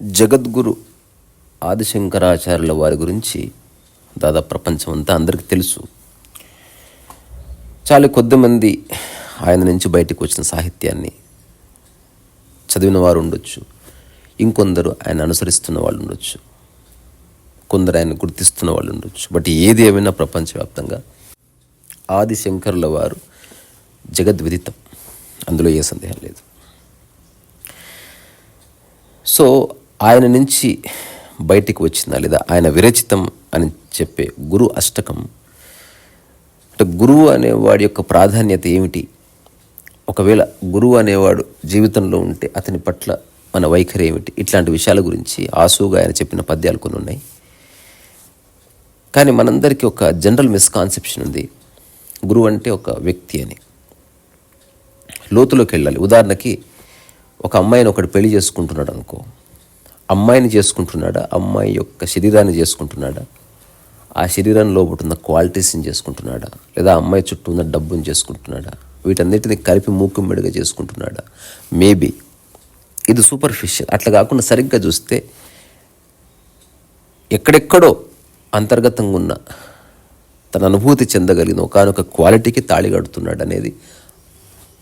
జగద్గురు ఆదిశంకరాచార్యుల వారి గురించి దాదాపు ప్రపంచం అంతా అందరికీ తెలుసు. చాలా కొద్దిమంది ఆయన నుంచి బయటకు వచ్చిన సాహిత్యాన్ని చదివిన వారు ఉండొచ్చు, ఇంకొందరు ఆయన అనుసరిస్తున్న వాళ్ళు ఉండొచ్చు, కొందరు ఆయన గుర్తిస్తున్న వాళ్ళు ఉండొచ్చు. బట్ ఏది ఏమైనా ప్రపంచవ్యాప్తంగా ఆదిశంకరుల వారు జగద్విదితం, అందులో ఏ సందేహం లేదు. సో ఆయన నుంచి బయటికి వచ్చిన లేదా ఆయన విరచితం అని చెప్పే గురు అష్టకం, అంటే గురువు అనేవాడి యొక్క ప్రాధాన్యత ఏమిటి, ఒకవేళ గురువు అనేవాడు జీవితంలో ఉంటే అతని పట్ల మన వైఖరి ఏమిటి, ఇట్లాంటి విషయాల గురించి ఆసుగా ఆయన చెప్పిన పద్యాలు కొన్ని ఉన్నాయి. కానీ మనందరికీ ఒక జనరల్ మిస్కాన్సెప్షన్ ఉంది, గురువు అంటే ఒక వ్యక్తి అని. లోతులోకి వెళ్ళాలి. ఉదాహరణకి ఒక అమ్మాయిని ఒకటి పెళ్లి చేసుకుంటున్నాడు అనుకో, అమ్మాయిని చేసుకుంటున్నాడా, అమ్మాయి యొక్క శరీరాన్ని చేసుకుంటున్నాడా, ఆ శరీరంలో ఉన్న క్వాలిటీస్ని చేసుకుంటున్నాడా, లేదా అమ్మాయి చుట్టూ ఉన్న డబ్బుని చేసుకుంటున్నాడా, వీటన్నిటిని కలిపి మూకుమ్మెడిగా చేసుకుంటున్నాడా? మేబీ ఇది సూపర్ఫిషియల్. అట్లా కాకుండా సరిగ్గా చూస్తే ఎక్కడెక్కడో అంతర్గతంగా ఉన్న తన అనుభూతి చెందగలిగిన ఒకనొక క్వాలిటీకి తాళి కడుతున్నాడు అనేది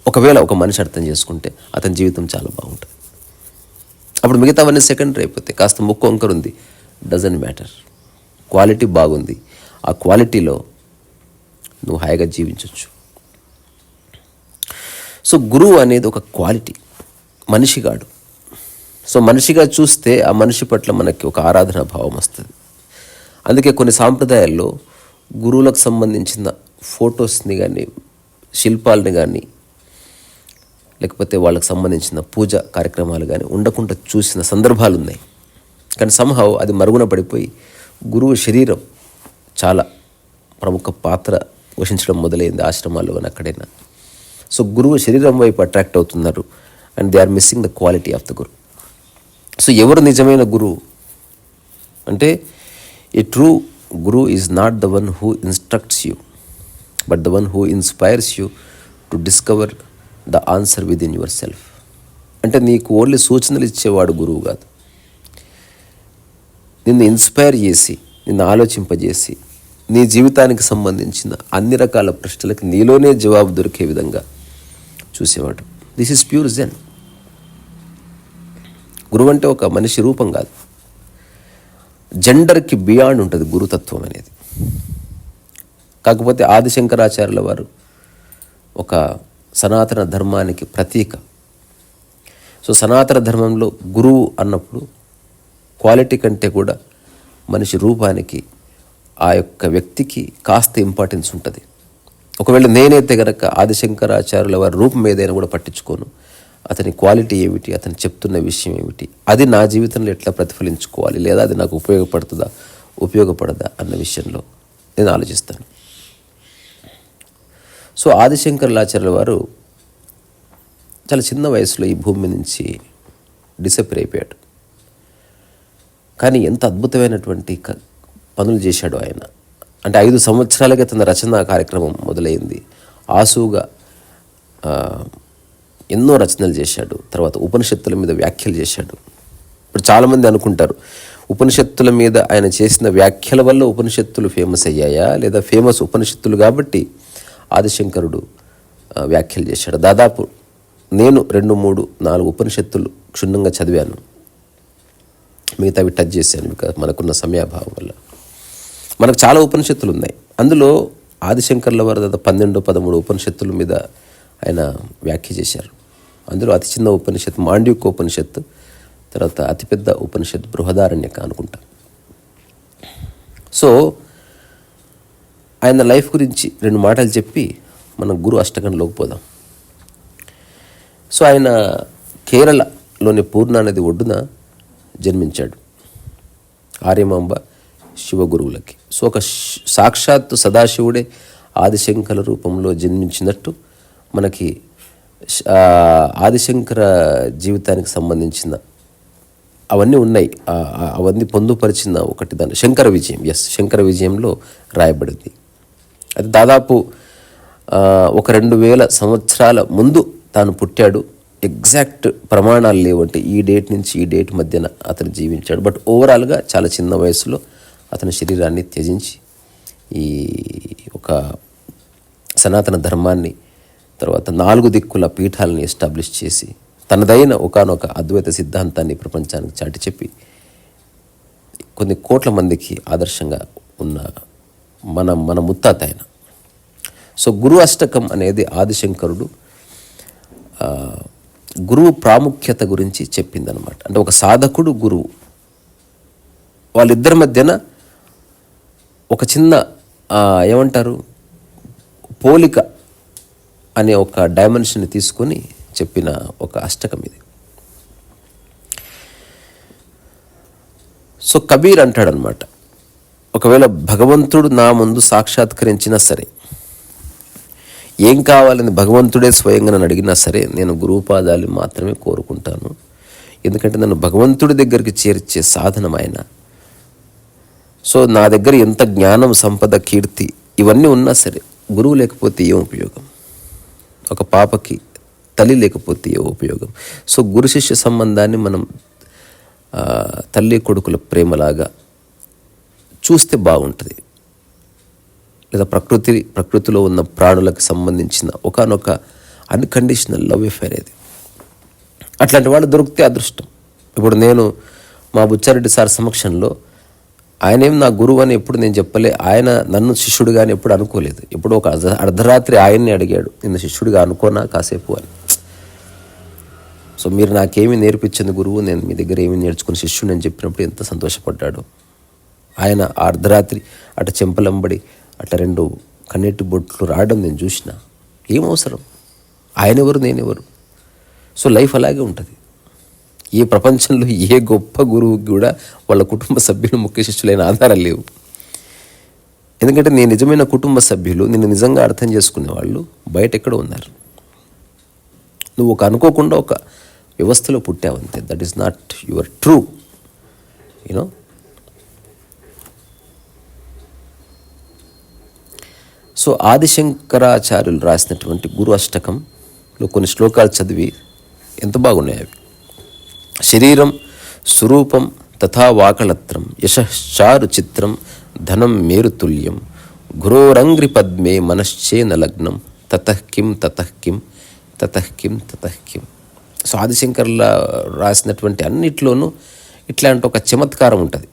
ఒకవేళ ఒక మనిషి అర్థం చేసుకుంటే అతని జీవితం చాలా బాగుంటుంది. అప్పుడు మిగతావన్నీ సెకండరీ అయిపోతాయి. కాస్త ముక్కు వంకర ఉంది, డజంట్ మ్యాటర్. క్వాలిటీ బాగుంది, ఆ క్వాలిటీలో నువ్వు హాయిగా జీవించవచ్చు. సో గురువు అనేది ఒక క్వాలిటీ, మనిషిగాడు. సో మనిషిగా చూస్తే ఆ మనిషి పట్ల మనకి ఒక ఆరాధనా భావం వస్తుంది. అందుకే కొన్ని సాంప్రదాయాల్లో గురువులకు సంబంధించిన ఫొటోస్ని కానీ, శిల్పాలని కానీ, లేకపోతే వాళ్ళకి సంబంధించిన పూజ కార్యక్రమాలు కానీ ఉండకుండా చూసిన సందర్భాలు ఉన్నాయి. కానీ సంహవ్ అది మరుగున పడిపోయి గురువు శరీరం చాలా ప్రముఖ పాత్ర పోషించడం మొదలైంది ఆశ్రమాల్లో కానీ అక్కడైనా. సో గురువు శరీరం వైపు అట్రాక్ట్ అవుతున్నారు, and they are missing the quality of the guru. So ఎవరు నిజమైన గురువు అంటే, a true guru is not the one who instructs you, but the one who inspires you to discover the answer within yourself. అంటే నీకు only సూచనలు ఇచ్చేవాడు గురువు కాదు, నిన్ను ఇన్స్పైర్ చేసి, నిన్ను ఆలోచింపజేసి, నీ జీవితానికి సంబంధించిన అన్ని రకాల ప్రశ్నలకు నీలోనే జవాబు దొరికే విధంగా చూసేవాడు. దిస్ ఈజ్ ప్యూర్ జెన్. గురువు అంటే ఒక మనిషి రూపం కాదు, జెండర్కి బియాండ్ ఉంటుంది గురుతత్వం అనేది. కాకపోతే ఆదిశంకరాచార్యుల వారు ఒక సనాతన ధర్మానికి ప్రతీక. సో సనాతన ధర్మంలో గురువు అన్నప్పుడు క్వాలిటీ కంటే కూడా మనిషి రూపానికి, ఆ యొక్క వ్యక్తికి కాస్త ఇంపార్టెన్స్ ఉంటుంది. ఒకవేళ నేనైతే గనక ఆదిశంకరాచార్యుల వారి రూపం ఏదైనా కూడా పట్టించుకోను, అతని క్వాలిటీ ఏమిటి, అతను చెప్తున్న విషయం ఏమిటి, అది నా జీవితంలో ఎట్లా ప్రతిఫలించుకోవాలి, లేదా అది నాకు ఉపయోగపడదా అన్న విషయంలో నేను ఆలోచిస్తాను. సో ఆదిశంకరాచార్యుల వారు చాలా చిన్న వయసులో ఈ భూమి నుంచి డిసప్పేర్ అయిపోయాడు. కానీ ఎంత అద్భుతమైనటువంటి పనులు చేశాడు ఆయన. అంటే 5 సంవత్సరాలకే తన రచనా కార్యక్రమం మొదలైంది. ఆసుగా ఎన్నో రచనలు చేశాడు. తర్వాత ఉపనిషత్తుల మీద వ్యాఖ్యలు చేశాడు. ఇప్పుడు చాలామంది అనుకుంటారు ఉపనిషత్తుల మీద ఆయన చేసిన వ్యాఖ్యల వల్ల ఉపనిషత్తులు ఫేమస్ అయ్యాయా, లేదా ఫేమస్ ఉపనిషత్తులు కాబట్టి ఆదిశంకరుడు వ్యాఖ్యలు చేశాడు. దాదాపు నేను 2, 3, 4 ఉపనిషత్తులు క్షుణ్ణంగా చదివాను, మిగతావి టచ్ చేశాను. బికాజ్ మనకున్న సమయాభావం వల్ల. మనకు చాలా ఉపనిషత్తులు ఉన్నాయి. అందులో ఆదిశంకర్ల వారు దాదాపు 12, 13 ఉపనిషత్తుల మీద ఆయన వ్యాఖ్య చేశారు. అందులో అతి చిన్న ఉపనిషత్తు మాండ్యూక ఉపనిషత్తు, తర్వాత అతిపెద్ద ఉపనిషత్తు బృహదారణ్యక అనుకుంటా. సో ఆయన లైఫ్ గురించి 2 మాటలు చెప్పి మనం గురు అష్టకంలోకి పోదాం. సో ఆయన కేరళలోని పూర్ణా నది ఒడ్డున జన్మించాడు, ఆర్యమాంబ శివగురువులకి. సో ఒక సాక్షాత్తు సదాశివుడే ఆదిశంకర రూపంలో జన్మించినట్టు మనకి ఆదిశంకర జీవితానికి సంబంధించిన అవన్నీ ఉన్నాయి. అవన్నీ పొందుపరిచిన ఒకటి దాని శంకర విజయం, శంకర విజయంలో రాయబడింది. అది దాదాపు 2000 సంవత్సరాల ముందు తాను పుట్టాడు, ఎగ్జాక్ట్ ప్రమాణాలు లేవంటే ఈ డేట్ నుంచి ఈ డేట్ మధ్యన అతను జీవించాడు. బట్ ఓవరాల్గా చాలా చిన్న వయసులో అతని శరీరాన్ని త్యజించి ఈ ఒక సనాతన ధర్మాన్ని, తర్వాత 4 దిక్కుల పీఠాలని ఎస్టాబ్లిష్ చేసి తనదైన ఒకానొక అద్వైత సిద్ధాంతాన్ని ప్రపంచానికి చాటి చెప్పి కొన్ని కోట్ల మందికి ఆదర్శంగా ఉన్న మన ముత్తాత ఆయన. సో గురు అష్టకం అనేది ఆదిశంకరుడు గురువు ప్రాముఖ్యత గురించి చెప్పిందనమాట. అంటే ఒక సాధకుడు, గురువు, వాళ్ళిద్దరి మధ్యన ఒక చిన్న ఏమంటారు పోలిక అనే ఒక డైమెన్షన్ తీసుకొని చెప్పిన ఒక అష్టకం ఇది. సో కబీర్ అంటాడనమాట, ఒకవేళ భగవంతుడు నా ముందు సాక్షాత్కరించినా సరే, ఏం కావాలని భగవంతుడే స్వయంగా నన్ను అడిగినా సరే, నేను గురువుపాదాలు మాత్రమే కోరుకుంటాను. ఎందుకంటే నన్ను భగవంతుడి దగ్గరికి చేర్చే సాధనం ఆయన. సో నా దగ్గర ఎంత జ్ఞానం, సంపద, కీర్తి ఇవన్నీ ఉన్నా సరే గురువు లేకపోతే ఏం ఉపయోగం? ఒక పాపకి తల్లి లేకపోతే ఏ ఉపయోగం? సో గురు శిష్య సంబంధాన్ని మనం తల్లి కొడుకుల ప్రేమలాగా చూస్తే బాగుంటుంది. లేదా ప్రకృతిలో ఉన్న ప్రాణులకు సంబంధించిన ఒకానొక అన్కండిషనల్ లవ్ ఎఫైర్ అది. అట్లాంటి వాళ్ళు దొరికితే అదృష్టం. ఇప్పుడు నేను మా బుచ్చారెడ్డి సార్ సమక్షంలో ఆయనేం నా గురువు అని ఎప్పుడు నేను చెప్పలే, ఆయన నన్ను శిష్యుడిగా అని ఎప్పుడు అనుకోలేదు. ఇప్పుడు ఒక అర్ధరాత్రి ఆయన్ని అడిగాడు, నిన్ను శిష్యుడిగా అనుకోనా కాసేపు అని. సో మీరు నాకేమి నేర్పించింది గురువు, నేను మీ దగ్గర ఏమి నేర్చుకుని శిష్యుడు అని చెప్పినప్పుడు ఎంత సంతోషపడ్డాడు ఆయన. అర్ధరాత్రి అటు చెంపలంబడి అట్లా 2 కన్నెట్టి బొట్లు రావడం నేను చూసిన. ఏం అవసరం? ఆయనెవరు, నేనెవరు? సో లైఫ్ అలాగే ఉంటుంది. ఈ ప్రపంచంలో ఏ గొప్ప గురువుకి కూడా వాళ్ళ కుటుంబ సభ్యులు ముఖ్య శిష్యులైన ఆధారాలు లేవు. ఎందుకంటే నీ నిజమైన కుటుంబ సభ్యులు, నిన్ను నిజంగా అర్థం చేసుకునే వాళ్ళు బయట ఎక్కడ ఉన్నారు. నువ్వు ఒక అనుకోకుండా ఒక వ్యవస్థలో పుట్టావంతే. That is not your true, you know. So ఆదిశంకరాచార్యులు రాసినటువంటి గురు అష్టకంలో కొన్ని శ్లోకాలు చదివి ఎంత బాగున్నాయి అవి. శరీరం స్వరూపం తథా వాకళత్రం యశారు చిత్రం ధనం మేరుతుల్యం గురోరంగ్రి పద్మే మనశ్చేన లగ్నం తతఃకిం తతఃకిం తతఃకిం తతఃకిం. సో ఆదిశంకర్ల రాసినటువంటి అన్నిట్లోనూ ఇట్లాంటి ఒక చమత్కారం ఉంటుంది,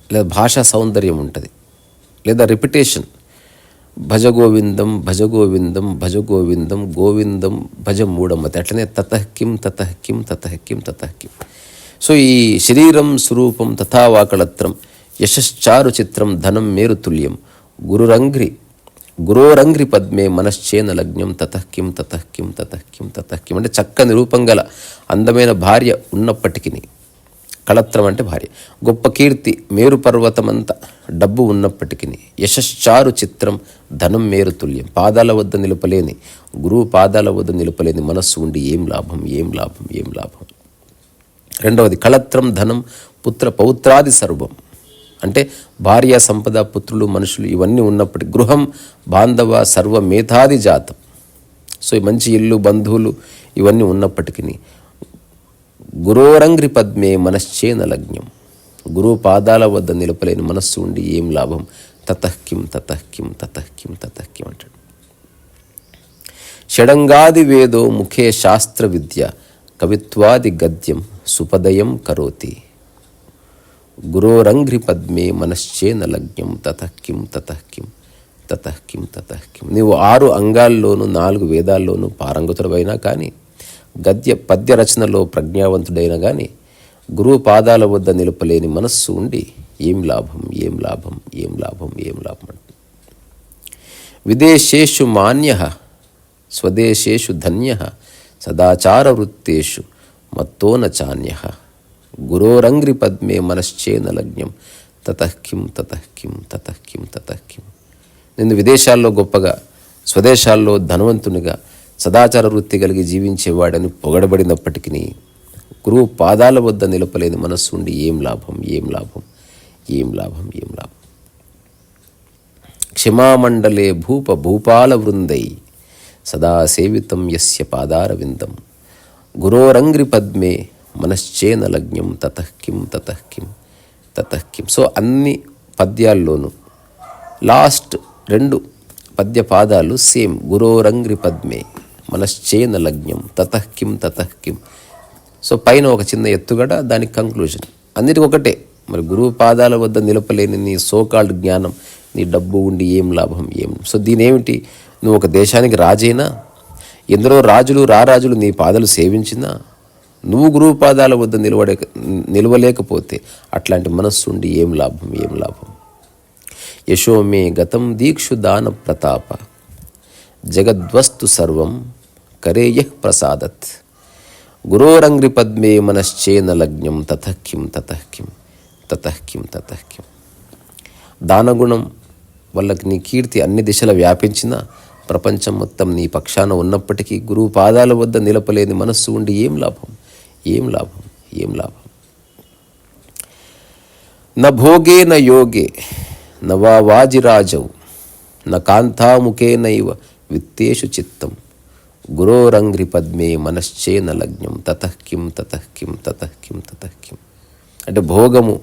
లేదా భాషా సౌందర్యం ఉంటుంది, లేదా రిపిటేషన్. భజ గోవిందం భజ గోవిందం భజ గోవిందం గోవిందం భజ మూఢమతి. అట్లనే తతఃకిం తతఃకిం తతఃకిం తతఃకిం. సో ఈ శరీరం స్వరూపం తథా వాకళత్రం యశారు చిత్రం ధనం మేరుతుల్యం గురోరంగ్రి పద్మే మనశ్చేన లగ్నం తతఃకిం తతఃకిం తతఃకిం తతఃకిం. అంటే చక్కని రూపం గల అందమైన భార్య ఉన్నప్పటికీ, కళత్రం అంటే భార్య, గొప్ప కీర్తి, మేరు పర్వతమంతా డబ్బు ఉన్నప్పటికీ, యశారు చిత్రం ధనం మేరుతుల్యం, పాదాల వద్ద నిలపలేని, గురువు పాదాల వద్ద నిలపలేని మనస్సు ఉండి ఏం లాభం, ఏం లాభం, ఏం లాభం. రెండవది కళత్రం ధనం పుత్ర పౌత్రాది సర్వం. అంటే భార్య, సంపద, పుత్రులు, మనుషులు ఇవన్నీ ఉన్నప్పటికీ, గృహం బాంధవ సర్వ మేధాది జాతం. సో ఈ మంచి ఇల్లు, బంధువులు ఇవన్నీ ఉన్నప్పటికీ గురోరంగ్రి పద్మే మనశ్చేన లగ్నం, గురువు పాదాల వద్ద నిలపలేని మనస్సు ఉండి ఏం లాభం. తతఃకిం తతఃకిం తతఃకిం తతఃకిం అంటాడు. షడంగాది వేదో ముఖే శాస్త్ర విద్య కవిత్వాది గద్యం సుపదయం కరోతి గురోరంగ్రి పద్మే మనశ్చేన లగ్నం తతఃకిం తతఃకిం తతఃకిం తతఃకిం. నీవు 6 అంగాల్లోనూ 4 వేదాల్లోనూ పారంగతుడవైనా కానీ, పద్య రచనలో ప్రజ్ఞావంతుడైనా కానీ, గురువు పాదాల వద్ద నిలపలేని మనస్సు ఉండి ఏం లాభం, ఏం లాభం, ఏం లాభం, ఏం లాభం అంటే. విదేశేషు మాన్య స్వదేశేషు ధన్య సదాచార వృత్తేషు మత్తోన చాన్య గురోరంగ్రి పద్మే మనశ్చేన లగ్నం తతఃకిం తతఃకిం తతఃకిం తతఃకిం. నిన్ను విదేశాల్లో గొప్పగా, స్వదేశాల్లో ధనవంతునిగా, సదాచార వృత్తి కలిగి జీవించేవాడని పొగడబడినప్పటికీ, గురువు పాదాల వద్ద నిలపలేని మనస్సు ఉండి ఏం లాభం, ఏం లాభం, ఏం లాభం, ఏం లాభం. క్షమామండలే భూపాల వృందై సదా సేవితం యస్య పాదార విందం గురోరంగ్రి పద్మే మనశ్చేన లగ్నం తతః కిం తతః కిం తతః కిం. సో అన్ని పద్యాల్లోనూ లాస్ట్ 2 పద్య పాదాలు సేమ్. గురోరంగ్రి పద్మే మనశ్చేన లగ్నం తతః కిం తతః కిం. సో పైన ఒక చిన్న ఎత్తుగడ, దానికి కంక్లూజన్. అన్నిటికీ ఒకటే. మరి గురువు పాదాల వద్ద నిలపలేని నీ సోకాల్డ్ జ్ఞానం, నీ డబ్బు ఉండి ఏం లాభం, ఏం. సో దీని ఏమిటి? నువ్వు ఒక దేశానికి రాజైనా, ఎందరో రాజులు రారాజులు నీ పాదాలు సేవించినా, నువ్వు గురువు పాదాల వద్ద నిలవలేకపోతే అట్లాంటి మనస్సు ఉండి ఏం లాభం, ఏం లాభం. యశోమే గతం దీక్షు దాన ప్రతాప జగద్వస్తు సర్వం కరేయః ప్రసాదత్ గురోరంగ్రి పద్మే మనశ్చేన లగ్నం తతః కిం తతః కిం తతః కిం తతః కిం. దానగుణం వల్ల నీ కీర్తి అన్ని దిశల వ్యాపించిన, ప్రపంచం మొత్తం నీ పక్షాన ఉన్నప్పటికీ గురువు పాదాల వద్ద నిలపలేని మనస్సు ఉండి ఏం లాభం, ఏం లాభం, ఏం లాభం. న భోగే న యోగే న వా వాజిరాజౌ న కాంతాముఖేనైవ విత్తేషు చిత్తం గురోరంగ్రి పద్మే మనశ్చేన లగ్నం తతః కిం తతః కిం తతః కిం తతః కిం. అంటే భోగము,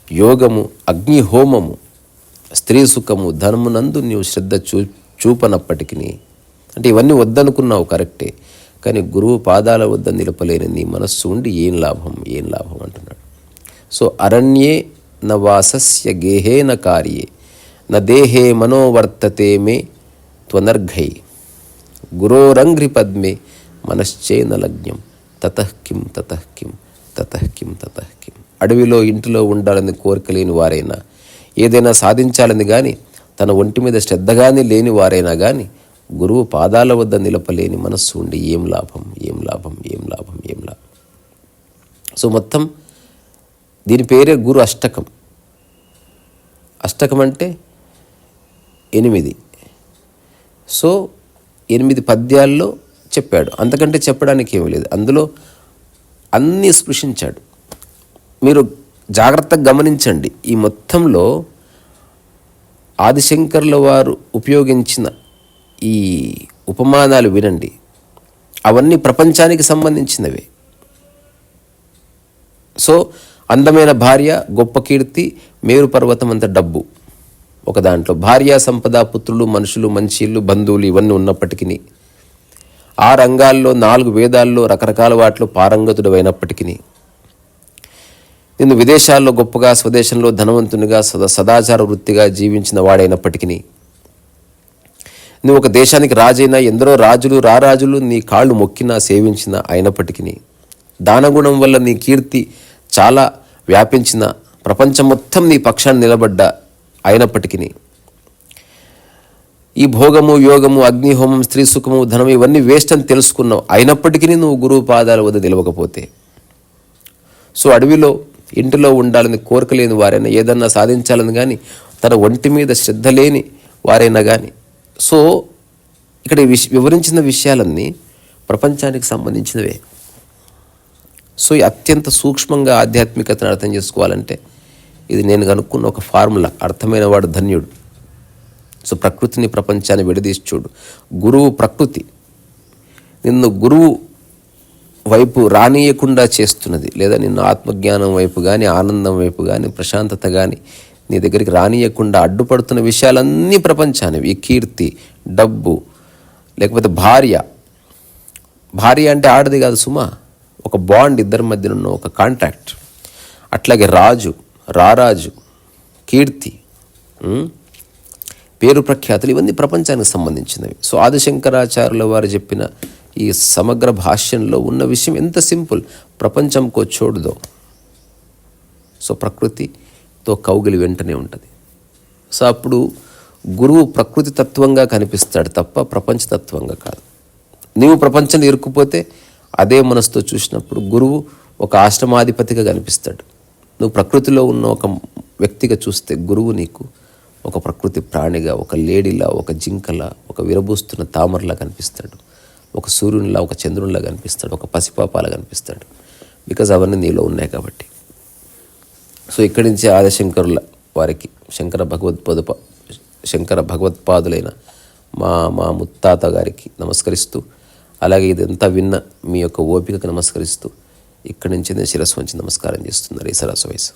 యోగము, అగ్నిహోమము, స్త్రీ సుఖము, ధనమునందు నీవు శ్రద్ధ చూపనప్పటికీ, అంటే ఇవన్నీ వద్దనుకున్నావు కరెక్టే, కానీ గురువు పాదాల వద్ద నిలపలేని నీ మనస్సు ఉండి ఏం లాభం, ఏం లాభం అంటున్నాడు. సో అరణ్యే న వాసస్య గేహే న కార్యే న దేహే మనోవర్తతే మే త్వనర్ఘై గురోరంగ్రి పద్మే మనశ్చేన లగ్నం తతః కిం తతః కిం తతః కిం తతః కిం. అడవిలో ఇంటిలో ఉండాలని కోరిక లేని వారైనా, ఏదైనా సాధించాలని కానీ తన ఒంటి మీద శ్రద్ధగానే లేని వారైనా కానీ గురువు పాదాల వద్ద నిలపలేని మనస్సు ఉండి ఏం లాభం, ఏం లాభం, ఏం లాభం, ఏం లాభం. సో మొత్తం దీని పేరే గురు అష్టకం. అష్టకం అంటే 8. సో 8 పద్యాల్లో చెప్పాడు. అంతకంటే చెప్పడానికి ఏమీ లేదు. అందులో అన్నీ స్పృశించాడు. మీరు జాగ్రత్తగా గమనించండి. ఈ మొత్తంలో ఆదిశంకర్ల వారు ఉపయోగించిన ఈ ఉపమానాలు వినండి. అవన్నీ ప్రపంచానికి సంబంధించినవే. సో అందమైన భార్య, గొప్ప కీర్తి, మేరు పర్వతం అంత డబ్బు ఒక దాంట్లో, భార్య సంపద, పుత్రులు, మనుషులు, మంచి ఇల్లు, బంధువులు ఇవన్నీ ఉన్నప్పటికీ, ఆ రంగాల్లో 4 వేదాల్లో రకరకాల వాటిలో పారంగతుడు అయినప్పటికీ, నిన్ను విదేశాల్లో గొప్పగా, స్వదేశంలో ధనవంతునిగా, సదాచార వృత్తిగా జీవించిన వాడైనప్పటికీ, నువ్వు ఒక దేశానికి రాజైనా, ఎందరో రాజులు రారాజులు నీ కాళ్ళు మొక్కినా సేవించినా అయినప్పటికీ, దానగుణం వల్ల నీ కీర్తి చాలా వ్యాపించిన, ప్రపంచం మొత్తం నీ పక్షాన్ని నిలబడ్డ అయినప్పటికీ, ఈ భోగము, యోగము, అగ్నిహోమం, స్త్రీ సుఖము, ధనము ఇవన్నీ వేస్ట్ అని తెలుసుకున్నావు. అయినప్పటికీ నువ్వు గురువు పాదాల వద్ద నిలవకపోతే, సో అడవిలో ఇంటిలో ఉండాలని కోరిక లేని వారైనా, ఏదన్నా సాధించాలని కానీ తన ఒంటి మీద శ్రద్ధ లేని వారైనా కానీ, సో ఇక్కడ వివరించిన విషయాలన్నీ ప్రపంచానికి సంబంధించినవే. సో అత్యంత సూక్ష్మంగా ఆధ్యాత్మికతను అర్థం చేసుకోవాలంటే ఇది నేను కనుక్కున్న ఒక ఫార్ములా. అర్థమైన వాడు ధన్యుడు. సో ప్రకృతిని, ప్రపంచాన్ని విడదీసి చూడు. గురువు ప్రకృతి నిన్ను గురువు వైపు రానియకుండా చేస్తున్నది, లేదా నిన్ను ఆత్మజ్ఞానం వైపు కానీ, ఆనందం వైపు కానీ, ప్రశాంతత కానీ నీ దగ్గరికి రానియకుండా అడ్డుపడుతున్న విషయాలన్నీ ప్రపంచానివి. ఈ కీర్తి, డబ్బు, లేకపోతే భార్య. భార్య అంటే ఆడది కాదు సుమా, ఒక బాండ్, ఇద్దరి మధ్యన ఉన్న ఒక కాంట్రాక్ట్. అట్లాగే రాజు, రారాజు, కీర్తి, పేరు ప్రఖ్యాతులు ఇవన్నీ ప్రపంచానికి సంబంధించినవి. సో ఆదిశంకరాచార్యుల వారు చెప్పిన ఈ సమగ్ర భాష్యంలో ఉన్న విషయం ఎంత సింపుల్. ప్రపంచంకో చోడుదో. సో ప్రకృతితో కౌగిలి వెంటనే ఉంటుంది. సో అప్పుడు గురువు ప్రకృతి తత్వంగా కనిపిస్తాడు తప్ప ప్రపంచతత్వంగా కాదు. నీవు ప్రపంచంలో ఇరుక్కుపోతే అదే మనసుతో చూసినప్పుడు గురువు ఒక ఆశ్రమాధిపతిగా కనిపిస్తాడు. నువ్వు ప్రకృతిలో ఉన్న ఒక వ్యక్తిగా చూస్తే గురువు నీకు ఒక ప్రకృతి ప్రాణిగా, ఒక లేడిలా, ఒక జింకలా, ఒక విరబూస్తున్న తామరలా కనిపిస్తాడు. ఒక సూర్యునిలా, ఒక చంద్రునిలా కనిపిస్తాడు. ఒక పసిపాపాలా కనిపిస్తాడు. బికాజ్ అవన్నీ నీలో ఉన్నాయి కాబట్టి. సో ఇక్కడి నుంచి ఆదిశంకరుల వారికి, శంకర భగవత్పాదులైన మా ముత్తాత గారికి నమస్కరిస్తూ, అలాగే ఇదంతా విన్న మీ యొక్క ఓపికకు నమస్కరిస్తూ ఇక్కడి నుంచి నేను శిరస్సు వంచి నమస్కారం చేస్తున్నారు ఈ సరస్సు వయసు.